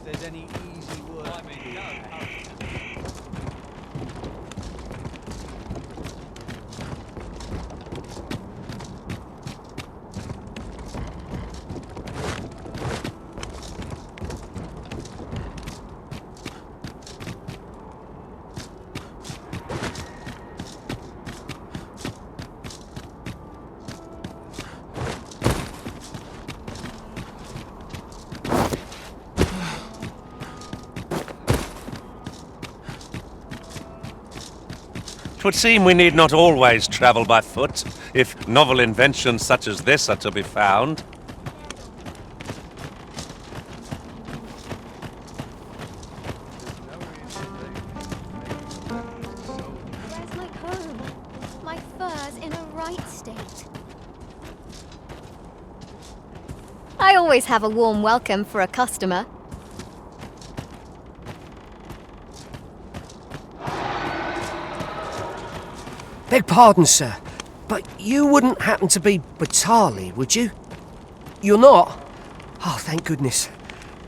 if there's any easy work. I mean, no. Twould seem we need not always travel by foot, if novel inventions such as this are to be found. Where's my comb? My fur's in a right state. I always have a warm welcome for a customer. Beg pardon, sir, but you wouldn't happen to be Battahl, would you? You're not? Oh, thank goodness.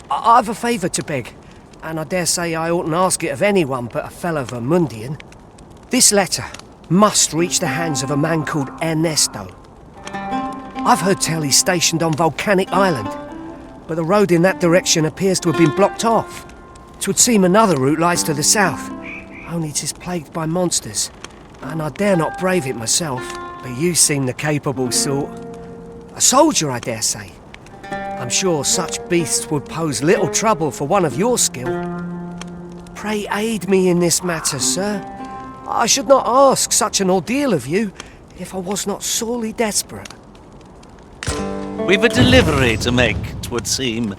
I've a favour to beg, and I dare say I oughtn't ask it of anyone but a fellow Vermundian. This letter must reach the hands of a man called Ernesto. I've heard tell he's stationed on Volcanic Island, but the road in that direction appears to have been blocked off. 'Twould seem another route lies to the south, only 'tis plagued by monsters. And I dare not brave it myself, but you seem the capable sort. A soldier, I dare say. I'm sure such beasts would pose little trouble for one of your skill. Pray aid me in this matter, sir. I should not ask such an ordeal of you if I was not sorely desperate. We've a delivery to make, 'twould seem.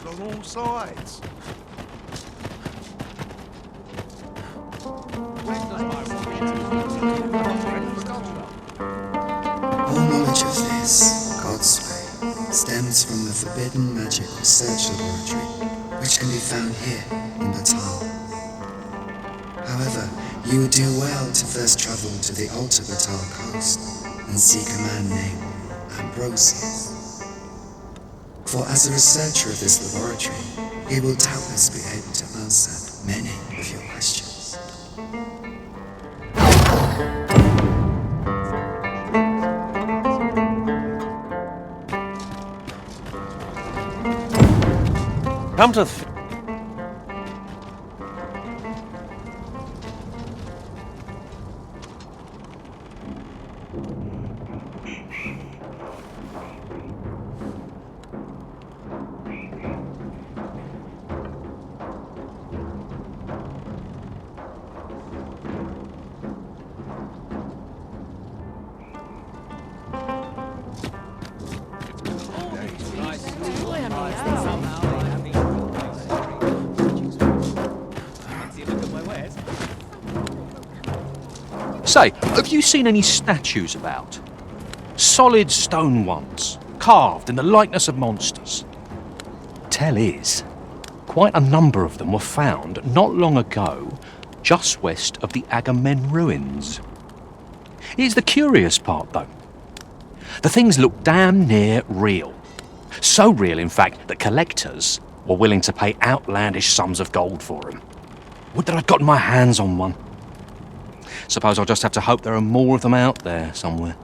On all sides. All knowledge of this, God's way, stems from the forbidden magic research laboratory, which can be found here in Battahl. However, you would do well to first travel to the Alta Battahl coast and seek a man named Ambrosius. For as a researcher of this laboratory, he will doubtless be able to answer many of your questions. Come to Say, have you seen any statues about? Solid stone ones, carved in the likeness of monsters. Tell is, quite a number of them were found not long ago just west of the Agamemnon ruins. Here's the curious part, though. The things look damn near real. So real, in fact, that collectors were willing to pay outlandish sums of gold for them. Would that I'd gotten my hands on one. Suppose I'll just have to hope there are more of them out there somewhere.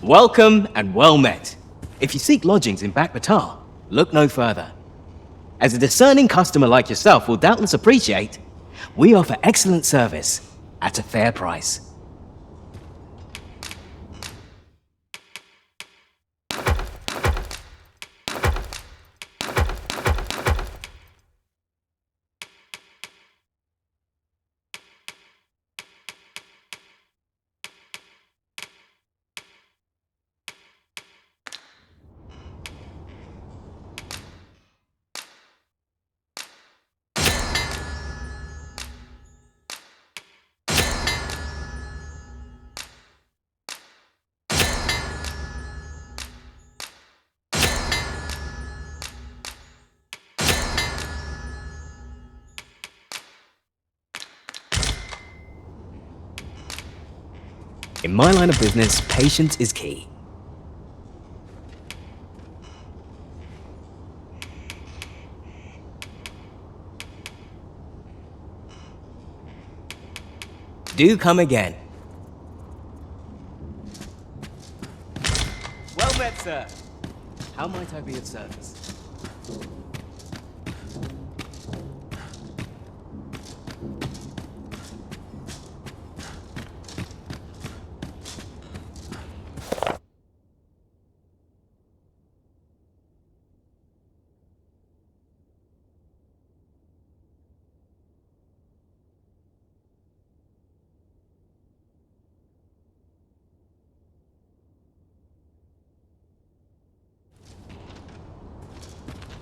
Welcome and well met. If you seek lodgings in Battahl, look no further. As a discerning customer like yourself will doubtless appreciate, we offer excellent service at a fair price. In my line of business, patience is key. Do come again. Well met, sir. How might I be of service?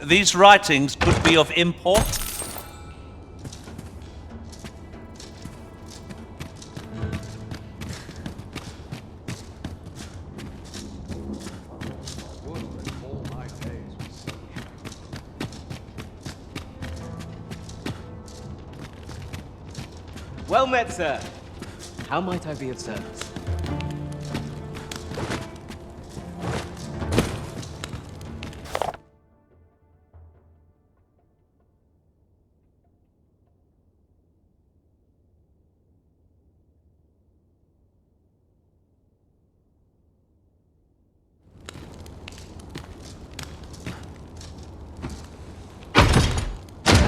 These writings could be of import. Well met, sir. How might I be of service?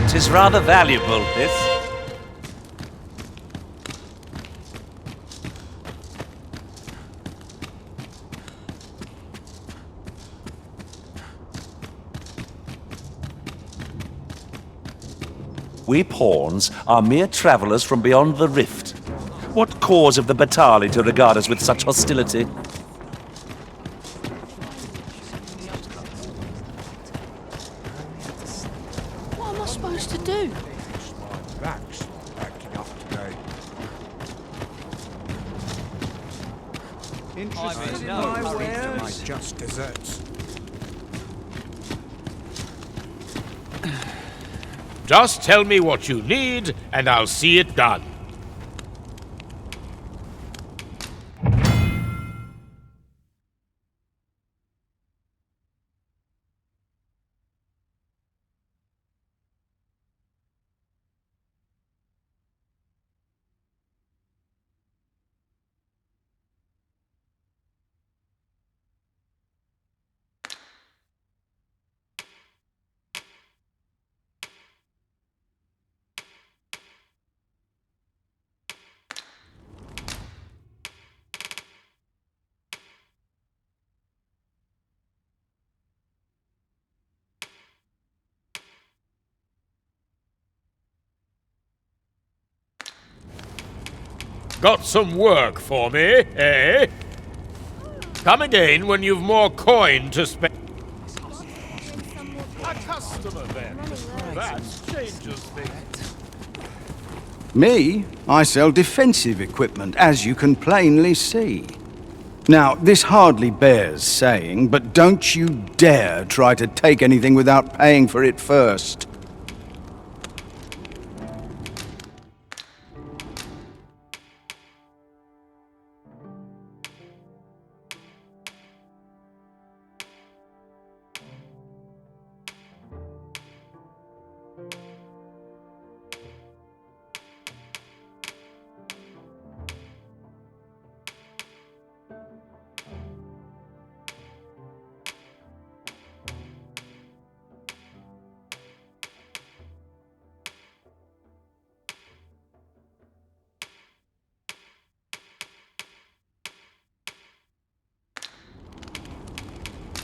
It is rather valuable, this. We pawns are mere travellers from beyond the rift. What cause of the Battahl to regard us with such hostility? What am I supposed to do? My back's not acting up today. Interested in my wares? Just desserts. Just tell me what you need, and I'll see it done. Got some work for me, eh? Come again when you've more coin to spend. A customer then. That changes things. Me? I sell defensive equipment, as you can plainly see. Now, this hardly bears saying, but don't you dare try to take anything without paying for it first.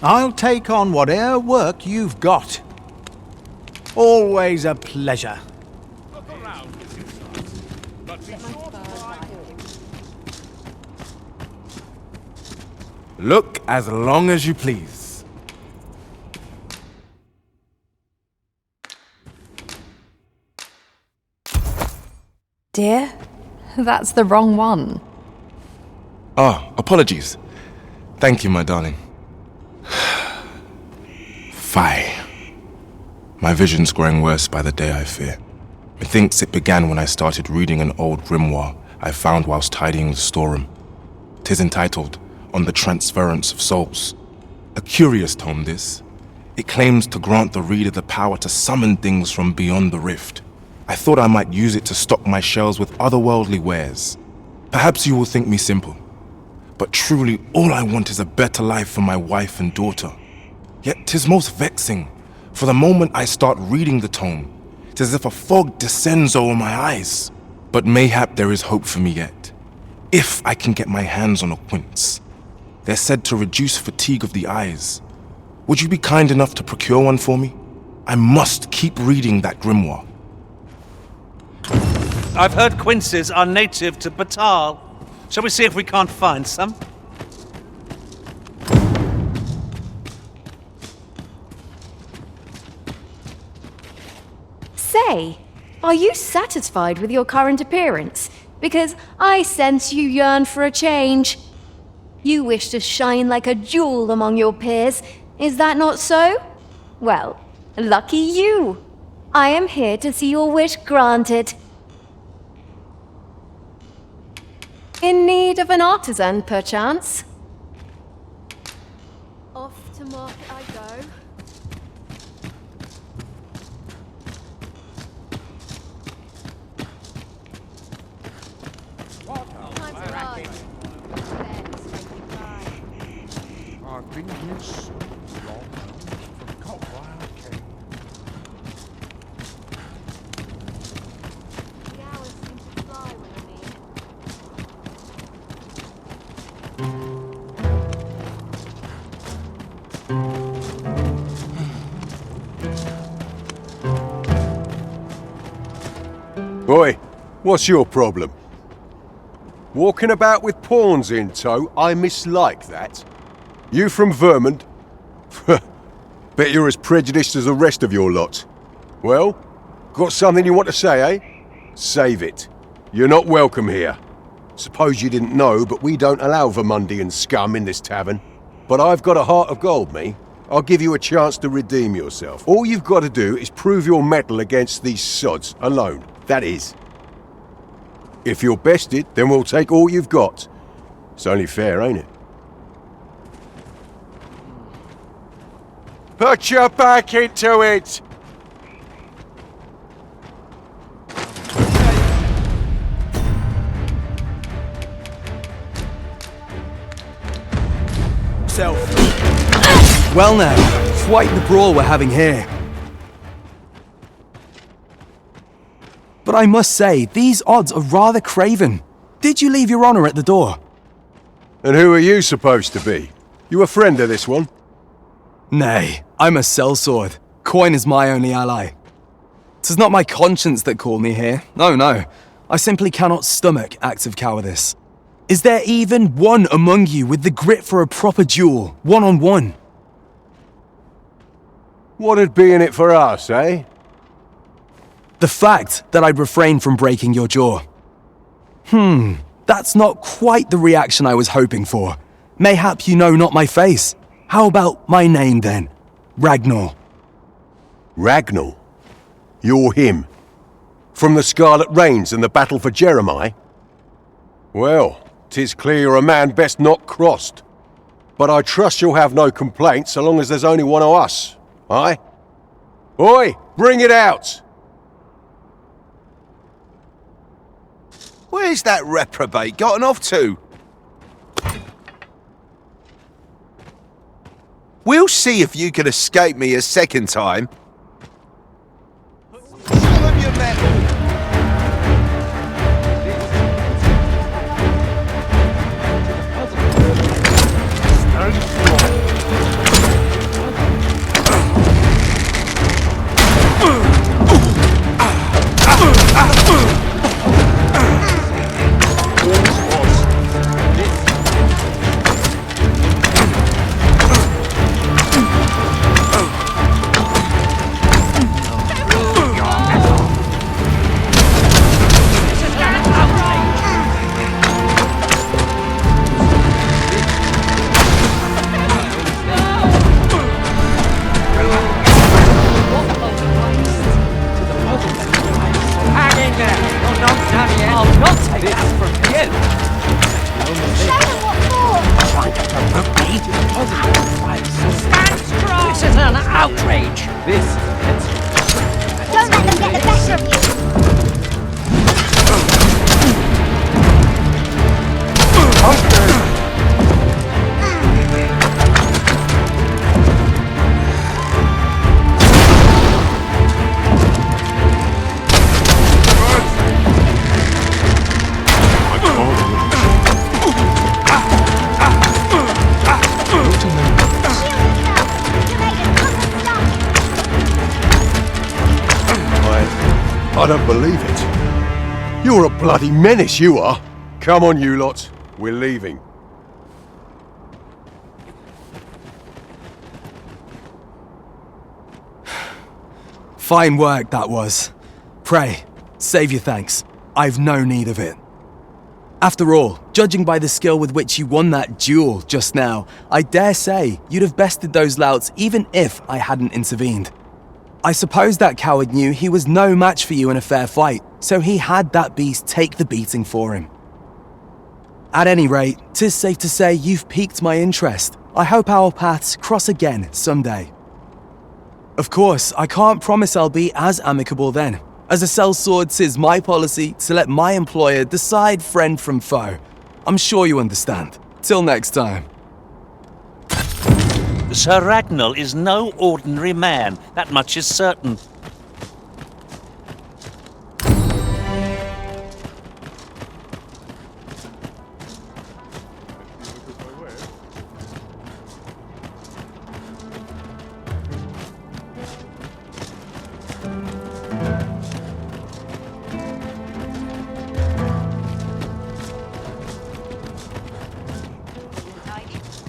I'll take on whatever work you've got. Always a pleasure. Look around if you start. But be sure to buy. Look as long as you please. Dear, that's the wrong one. Oh, apologies. Thank you, my darling. Fie. My vision's growing worse by the day, I fear. Methinks it began when I started reading an old grimoire I found whilst tidying the storeroom. 'Tis entitled, On the Transference of Souls. A curious tome, this. It claims to grant the reader the power to summon things from beyond the rift. I thought I might use it to stock my shelves with otherworldly wares. Perhaps you will think me simple, but truly all I want is a better life for my wife and daughter. Yet 'tis most vexing, for the moment I start reading the tome, 'tis as if a fog descends over my eyes. But mayhap there is hope for me yet, if I can get my hands on a quince. They're said to reduce fatigue of the eyes. Would you be kind enough to procure one for me? I must keep reading that grimoire. I've heard quinces are native to Battahl. Shall we see if we can't find some? Say, are you satisfied with your current appearance? Because I sense you yearn for a change. You wish to shine like a jewel among your peers. Is that not so? Well, lucky you. I am here to see your wish granted. In need of an artisan, perchance? Off to market I go. I've been here so long, forgot why I came. The hours seem to fly when I'm here. Boy, what's your problem? Walking about with pawns in tow, I mislike that. You from Vermont? Bet you're as prejudiced as the rest of your lot. Well, got something you want to say, eh? Save it. You're not welcome here. Suppose you didn't know, but we don't allow Vermundian scum in this tavern. But I've got a heart of gold, me. I'll give you a chance to redeem yourself. All you've got to do is prove your mettle against these sods alone. That is. If you're bested, then we'll take all you've got. It's only fair, ain't it? Put your back into it! Well now, quite the brawl we're having here. But I must say, these odds are rather craven. Did you leave your honor at the door? And who are you supposed to be? You a friend of this one? Nay, I'm a sellsword. Coin is my only ally. 'Tis not my conscience that called me here. No, no. I simply cannot stomach acts of cowardice. Is there even one among you with the grit for a proper duel, one-on-one? What'd be in it for us, eh? The fact that I'd refrain from breaking your jaw. That's not quite the reaction I was hoping for. Mayhap you know not my face. How about my name then? Ragnar. Ragnar? You're him? From the Scarlet Rains and the battle for Jeremiah? Well, 'tis clear you're a man best not crossed. But I trust you'll have no complaints so long as there's only one of us, aye? Oi, bring it out! Where's that reprobate gotten off to? We'll see if you can escape me a second time. Show them your mettle! from you! I don't believe it. You're a bloody menace, you are. Come on, you lot. We're leaving. Fine work, that was. Pray, save your thanks. I've no need of it. After all, judging by the skill with which you won that duel just now, I dare say you'd have bested those louts even if I hadn't intervened. I suppose that coward knew he was no match for you in a fair fight, so he had that beast take the beating for him. At any rate, 'tis safe to say you've piqued my interest. I hope our paths cross again someday. Of course, I can't promise I'll be as amicable then. As a sellsword, 'tis my policy to let my employer decide friend from foe. I'm sure you understand. Till next time. Sir Ragnall is no ordinary man. That much is certain.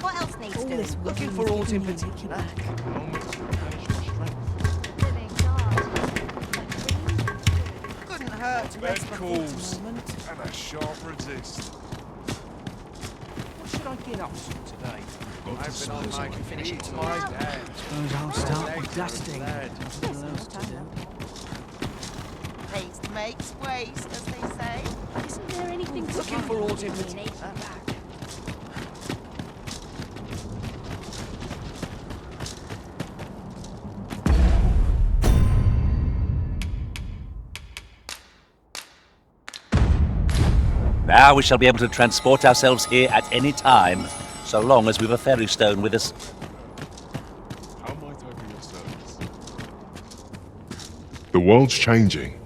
What else needs doing? Looking for aught in particular. Couldn't hurt to rest calls and a sharp resist. What should I get up to today? I've been on my finish it tomorrow. Suppose I'll start with dusting. Nothing else to do. Haste makes waste, as they say. Isn't there anything to Looking for aught in particular. Now we shall be able to transport ourselves here at any time, so long as we've a ferry stone with us. How might I be of service? The world's changing.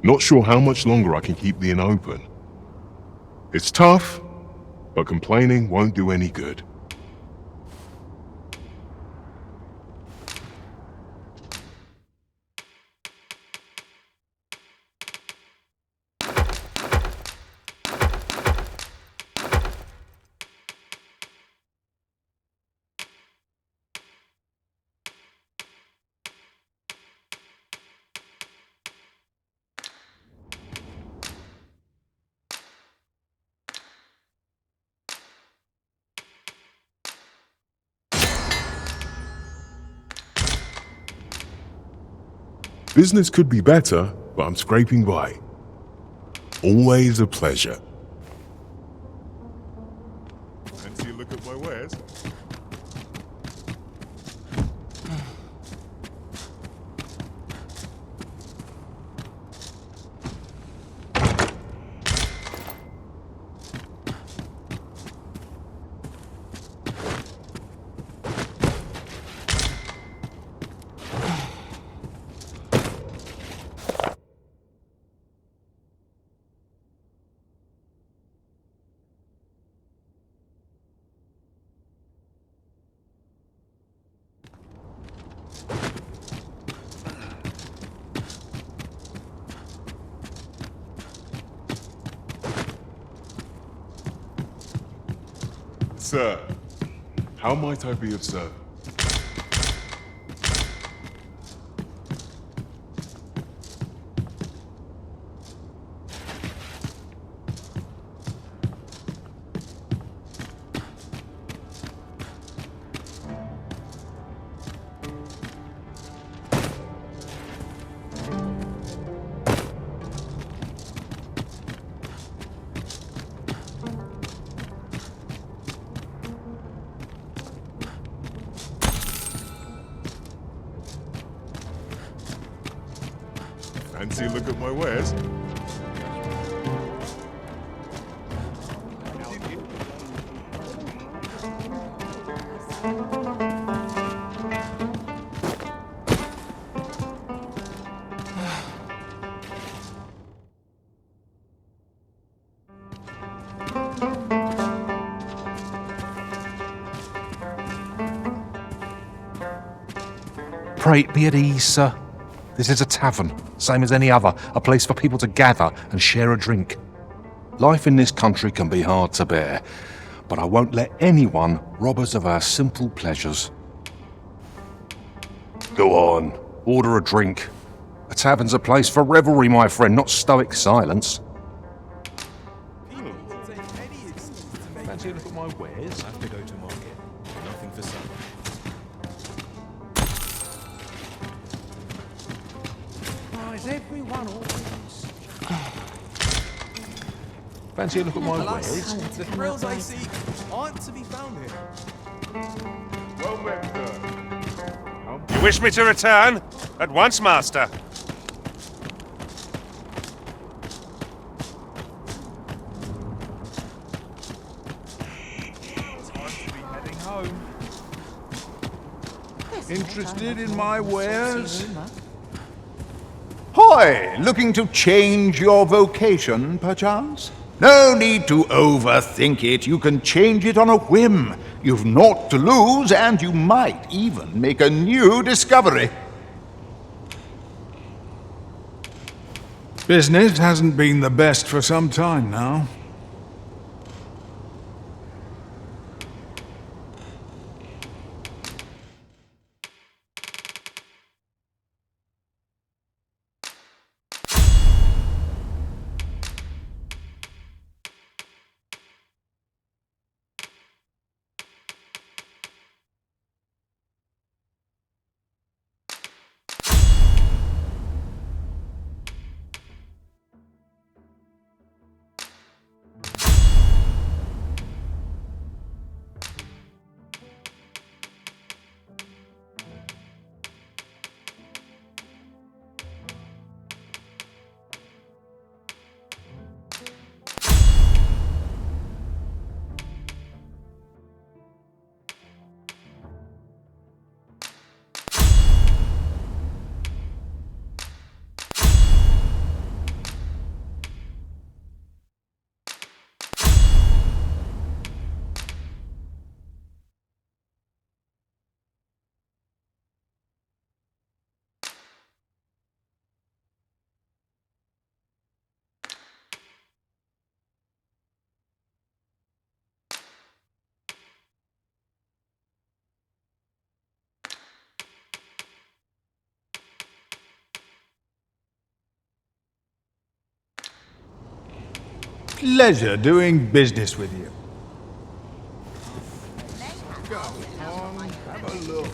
Not sure how much longer I can keep the inn open. It's tough, but complaining won't do any good. Business could be better, but I'm scraping by. Always a pleasure. Fancy a look at my wares? Sir, how might I be of service? Fancy a look at my wares? Pray be at ease, sir. This is a tavern, same as any other, a place for people to gather and share a drink. Life in this country can be hard to bear, but I won't let anyone rob us of our simple pleasures. Go on, order a drink. A tavern's a place for revelry, my friend, not stoic silence. Fancy a look at my wares? I have to go to market. Nothing for sale. Is everyone always... Fancy a look at my wares? The thrills I seek aren't to be found here. Well met, sir. You wish me to return? At once, master. Interested in my wares? Hoy! Looking to change your vocation, perchance? No need to overthink it. You can change it on a whim. You've naught to lose, and you might even make a new discovery. Business hasn't been the best for some time now. Pleasure doing business with you. Have a look.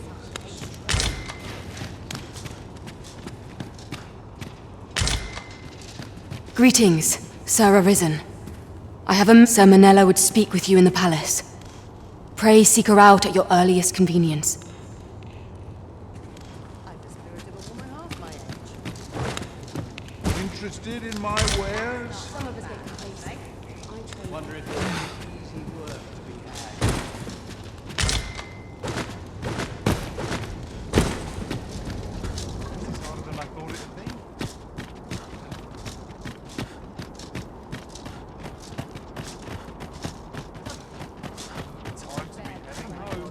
Greetings, Sir Arisen. I have a Sir Manella would speak with you in the palace. Pray seek her out at your earliest convenience. Interested in my wares? Wonder if there's any easy work to be had. It's harder than I thought it would be. Time to be heading home.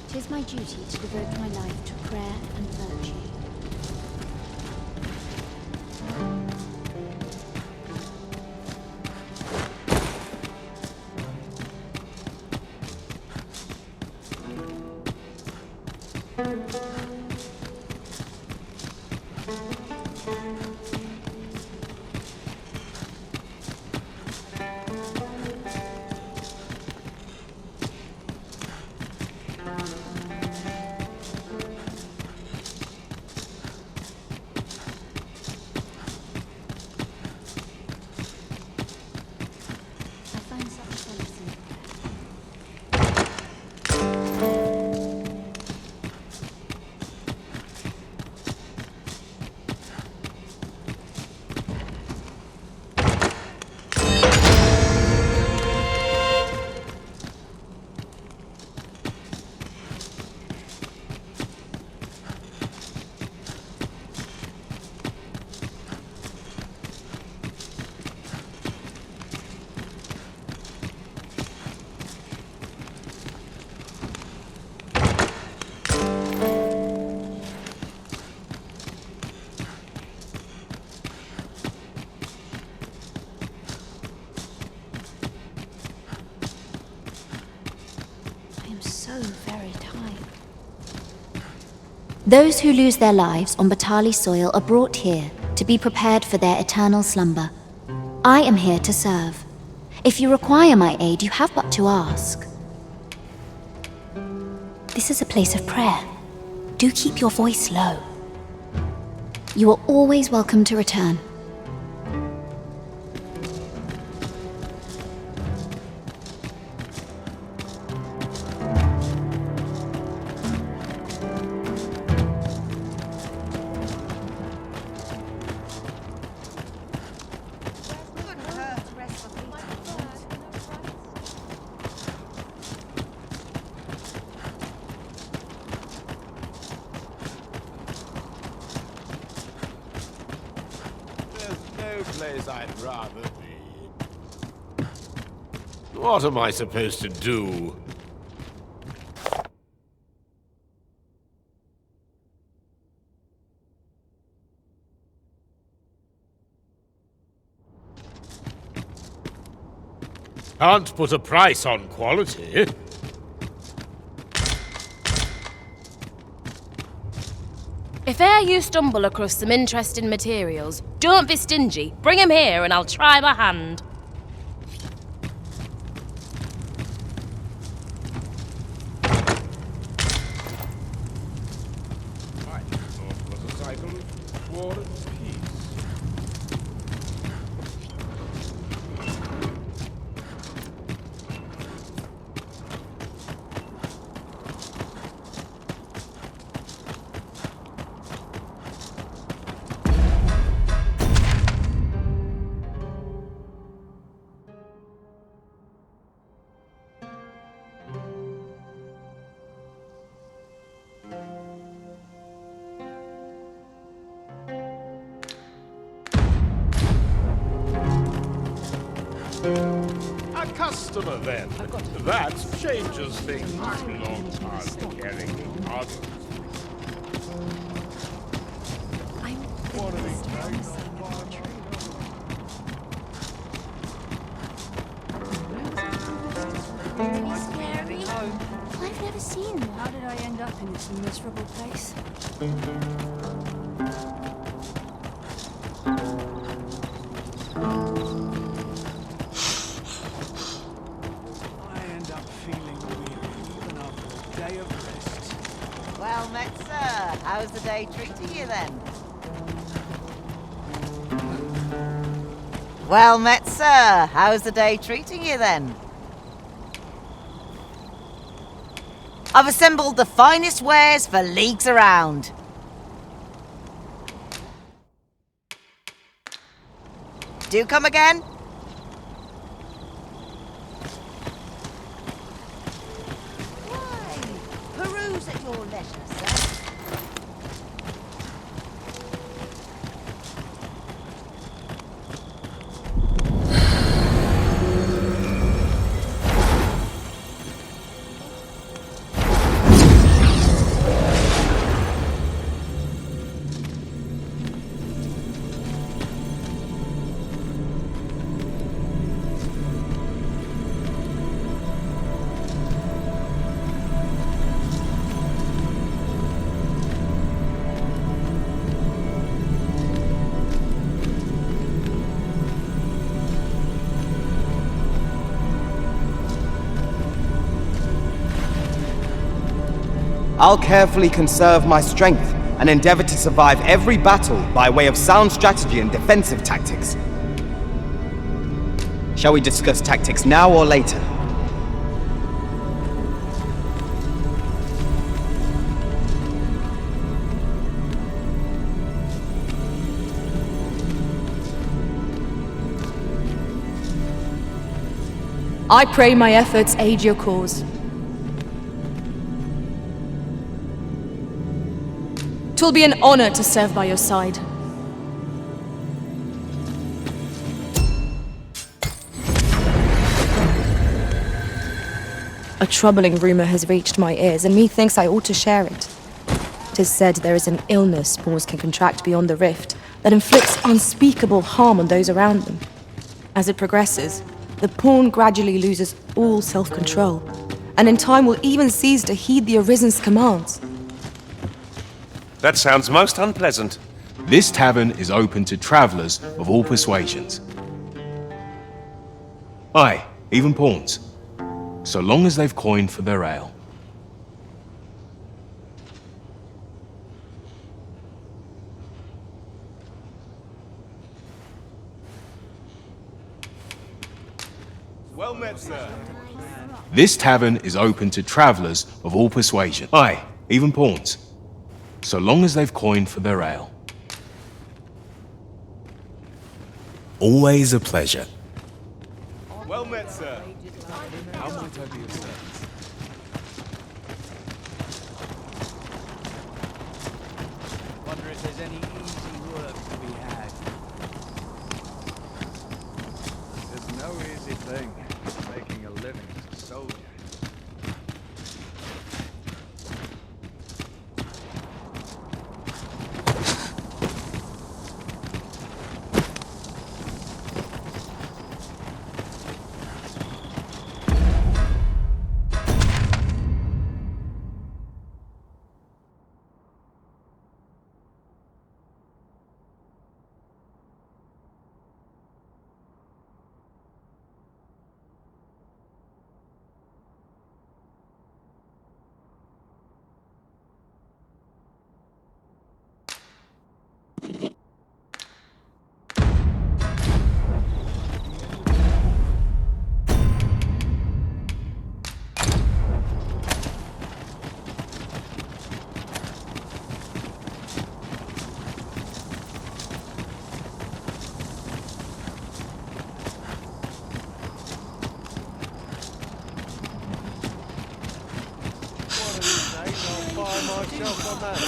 It is my duty to devote my life to prayer and virtue. Those who lose their lives on Battahl soil are brought here to be prepared for their eternal slumber. I am here to serve. If you require my aid, you have but to ask. This is a place of prayer. Do keep your voice low. You are always welcome to return. Place I'd rather be. What am I supposed to do? Can't put a price on quality. If e'er you stumble across some interesting materials, don't be stingy. Bring 'em here and I'll try my hand. I thought it was a cycle of war and peace. A customer, then. That changes things. Long time carrying others. What are these bags? Scary. I've never seen one. How did I end up in this miserable place? Well met, sir. How's the day treating you then? Well met, sir. How's the day treating you then? I've assembled the finest wares for leagues around. Do come again? Peruse at your leisure, sir. I'll carefully conserve my strength and endeavor to survive every battle by way of sound strategy and defensive tactics. Shall we discuss tactics now or later? I pray my efforts aid your cause. 'Twill be an honor to serve by your side. A troubling rumor has reached my ears, and methinks I ought to share it. 'Tis said there is an illness pawns can contract beyond the rift that inflicts unspeakable harm on those around them. As it progresses, the pawn gradually loses all self-control, and in time will even cease to heed the Arisen's commands. That sounds most unpleasant. This tavern is open to travelers of all persuasions. Aye, even pawns. So long as they've coined for their ale. Well met, sir. This tavern is open to travelers of all persuasion. Aye, even pawns. So long as they've coined for their ale. Always a pleasure. Well met, sir. How might I be of service? Wonder if there's any easy work to be had. There's no easy thing, making a living as a soldier. Myself on that.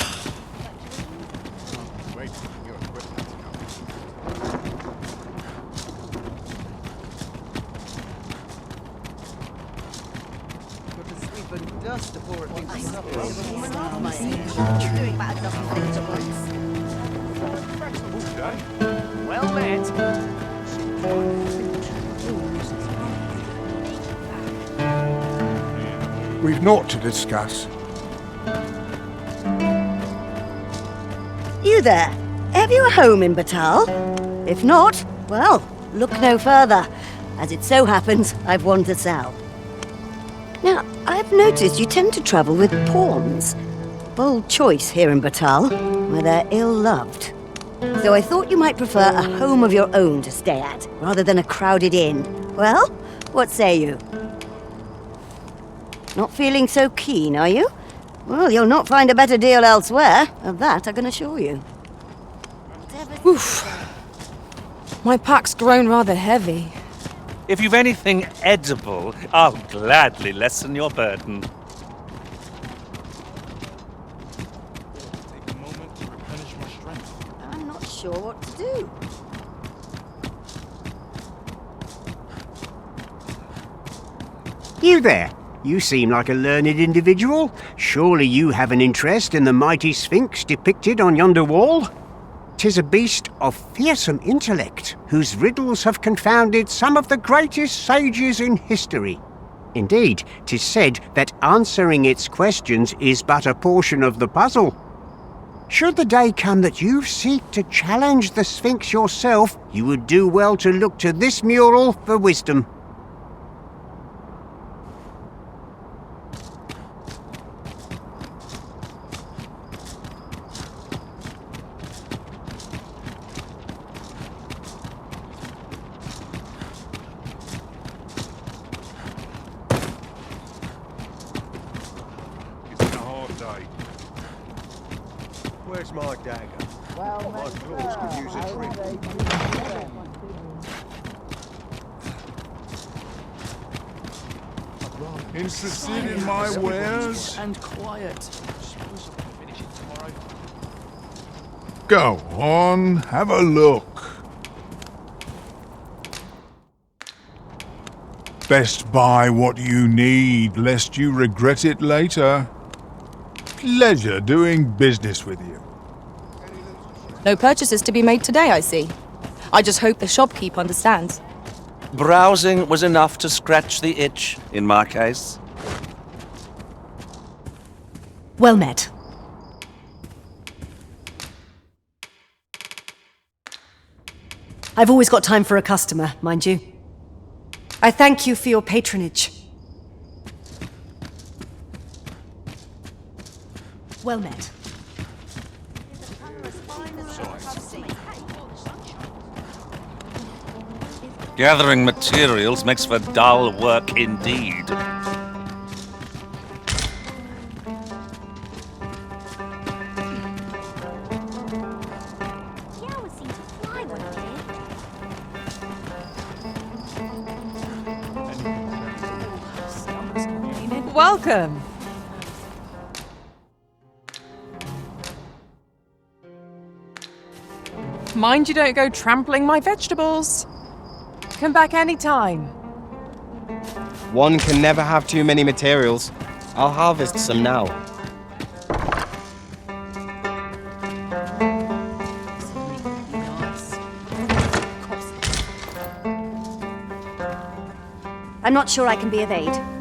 Wait, your equipment's coming. Got to sweep and dust before it thinks it's up. Doing about a dozen things at once. Well met. We've naught to discuss. You there? Have you a home in Battahl? If not, well, look no further. As it so happens, I've one to sell. Now, I've noticed you tend to travel with pawns. Bold choice here in Battahl, where they're ill-loved. So I thought you might prefer a home of your own to stay at, rather than a crowded inn. Well, what say you? Not feeling so keen, are you? Well, you'll not find a better deal elsewhere. Of that I can assure you. Oof. My pack's grown rather heavy. If you've anything edible, I'll gladly lessen your burden. Take a moment to replenish my strength. I'm not sure what to do. You there. You seem like a learned individual. Surely you have an interest in the mighty Sphinx depicted on yonder wall? 'Tis a beast of fearsome intellect, whose riddles have confounded some of the greatest sages in history. Indeed, 'tis said that answering its questions is but a portion of the puzzle. Should the day come that you seek to challenge the Sphinx yourself, you would do well to look to this mural for wisdom. Where's my dagger? My claws could use a trim. Interested in my wares? And quiet. Go on, have a look. Best buy what you need, lest you regret it later. Pleasure doing business with you. No purchases to be made today, I see. I just hope the shopkeep understands. Browsing was enough to scratch the itch, in my case. Well met. I've always got time for a customer, mind you. I thank you for your patronage. Well met. Gathering materials makes for dull work indeed. Welcome. Mind you don't go trampling my vegetables. Come back anytime. One can never have too many materials. I'll harvest some now. I'm not sure I can be of aid.